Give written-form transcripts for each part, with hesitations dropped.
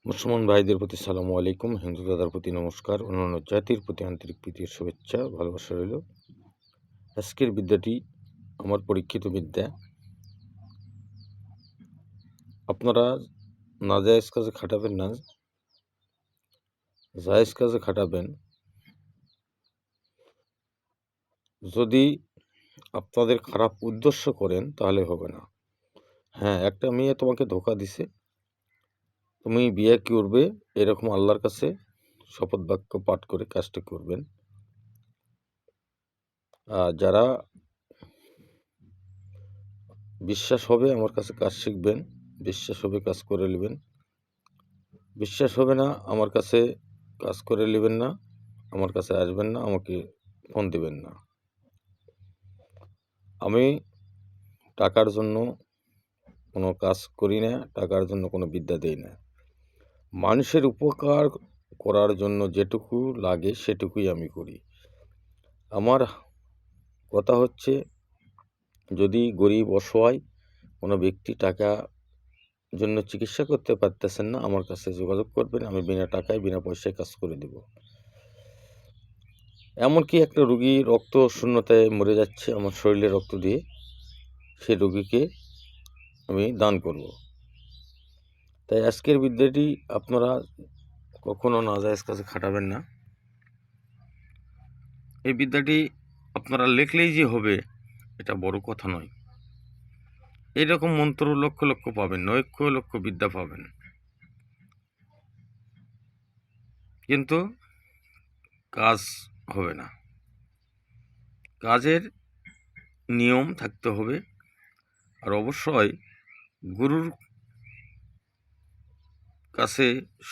মুসলমান ভাইদের প্রতি সালামু আলাইকুম, হিন্দু দাদার প্রতি নমস্কার, অন্যান্য জাতির প্রতি আন্তরিক প্রীতি ও শুভেচ্ছা ভালোবাসা রইল। আজকের বিদ্যাটি আমার পরীক্ষিত বিদ্যা। আপনারা নাজায়েজ কাজে খাটাবেন না, জায়েজ কাজে খাটাবেন। যদি আপনাদের খারাপ উদ্দেশ্য করেন তাহলে হবে না। হ্যাঁ, একটা মেয়ে তোমাকে ধোকা দিছে, তুমি বিয়ে করবে, এরকম আল্লাহর কাছে শপথ বাক্য পাঠ করে কাজটা করবেন। আর যারা বিশ্বাস হবে আমার কাছে কাজ শিখবেন, বিশ্বাস হবে কাজ করে নেবেন। বিশ্বাস হবে না আমার কাছে কাজ করে নেবেন না, আমার কাছে আসবেন না, আমাকে ফোন দেবেন না। আমি টাকার জন্য কোনো কাজ করি না, টাকার জন্য কোনো বিদ্যা দেই না। মানুষের উপকার করার জন্য যেটুকু লাগে সেটুকুই আমি করি। আমার কথা হচ্ছে, যদি গরিব অসহায় কোনো ব্যক্তি টাকা জন্য চিকিৎসা করতে পারতেছেন না, আমার কাছে যোগাযোগ করবেন, আমি বিনা টাকায় বিনা পয়সায় কাজ করে দেব। এমনকি একটা রুগী রক্ত শূন্যতায় মরে যাচ্ছে, আমার শরীরে রক্ত দিয়ে সে রোগীকে আমি দান করব। তাই আজকের বিদ্যাটি আপনারা কখনো নাজায়েজ কাজে খাটাবেন না। এই বিদ্যাটি আপনারা লেখলেই যে হবে এটা বড় কথা নয়। এইরকম মন্ত্র লক্ষ লক্ষ পাবেন, লক্ষ লক্ষ বিদ্যা পাবেন, কিন্তু কাজ হবে না। কাজের নিয়ম থাকতে হবে, আর অবশ্যই গুরুর কাছে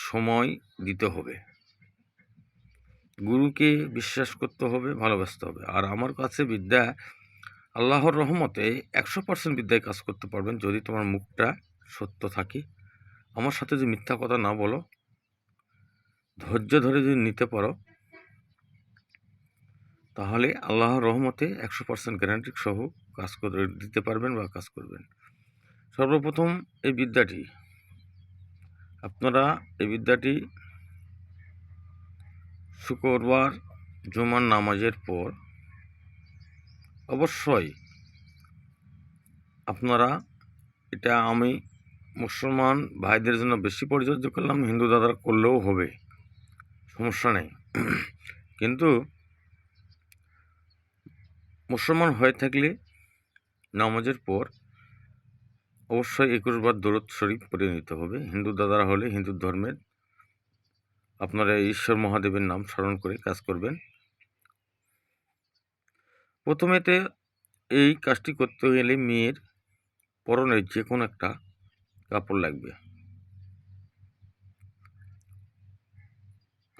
সময় দিতে হবে, গুরুকে বিশ্বাস করতে হবে, ভালোবাসতে হবে। আর আমার কাছে বিদ্যা আল্লাহর রহমতে 100% বিদ্যায় কাজ করতে পারবেন, যদি তোমার মুখটা সত্য থাকে, আমার সাথে যে মিথ্যা কথা না বলো, ধৈর্য ধরে যদি নিতে পারো, তাহলে আল্লাহর রহমতে 100% গ্যারান্টি সহ কাজ করে দিতে পারবেন বা কাজ করবেন। সর্বপ্রথম এই বিদ্যাটি শুক্রবার জুমার নামাজের পর অবশ্যই আপনারা, এটা আমি মুসলমান ভাইদের জন্য বেশি প্রযোজ্য করলাম, হিন্দু দাদারা করলেও হবে, সমস্যা নেই। কিন্তু মুসলমান হয়ে থাকলে নামাজের পর অবশ্যই 21 বার দরুদ শরীফ পড়ে নিতে হবে। হিন্দু দাদারা হলে হিন্দু ধর্মের আপনারা ঈশ্বর মহাদেবের নাম স্মরণ করে কাজ করবেন। প্রথমেতে এই কাজটি করতে গেলে মেয়ের পরনের যে কোনো একটা কাপড় লাগবে,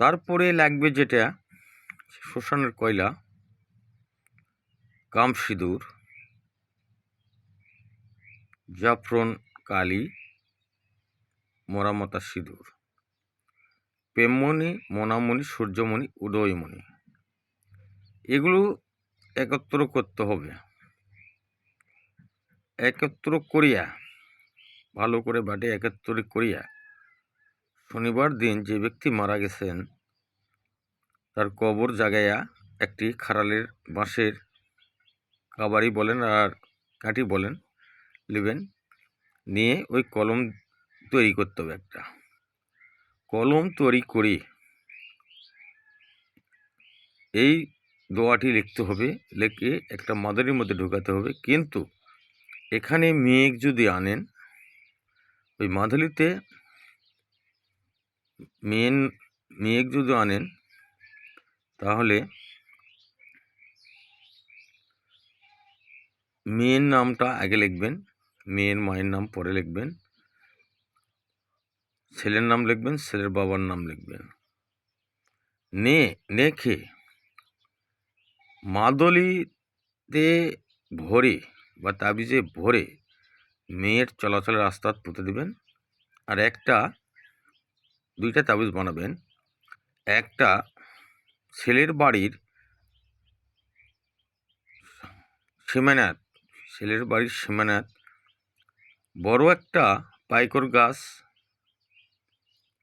তারপরে লাগবে যেটা শ্মশানের কয়লা, কাম সিঁদুর, জাফরন, কালি, মরামতা সিঁদুর, প্রেমমণি, মনামণি, সূর্যমণি, উদয়মণি। এগুলো একত্র করতে হবে। একত্র করিয়া, ভালো করে বাটে একত্র করিয়া, শনিবার দিন যে ব্যক্তি মারা গেছেন তার কবর জাগাইয়া একটি খাড়ালের বাঁশের কাবাড়ি বলেন আর কাঠি বলেন নেবেন, নিয়ে ওই কলম তৈরি করতে হবে। একটা কলম তৈরি করি এই দোয়াটি লিখতে হবে, লিখে একটা মাদুরির মধ্যে ঢোকাতে হবে। কিন্তু এখানে মেঘ যদি আনেন, ওই মাদুরিতে মেঘ যদি আনেন, তাহলে মেয়ের নামটা আগে লিখবেন, মেয়ের মায়ের নাম পরে লিখবেন, ছেলের নাম লিখবেন, ছেলের বাবার নাম লিখবেন। নেখে মাদলিতে ভরে বা তাবিজে ভরে মেয়ের চলাচলের রাস্তা পুঁতে দেবেন। আর দুইটা তাবিজ বানাবেন। একটা ছেলের বাড়ির সীমানাত বড় একটা পাইকর গাছ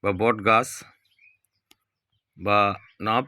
বা বট গাছ বা নাপ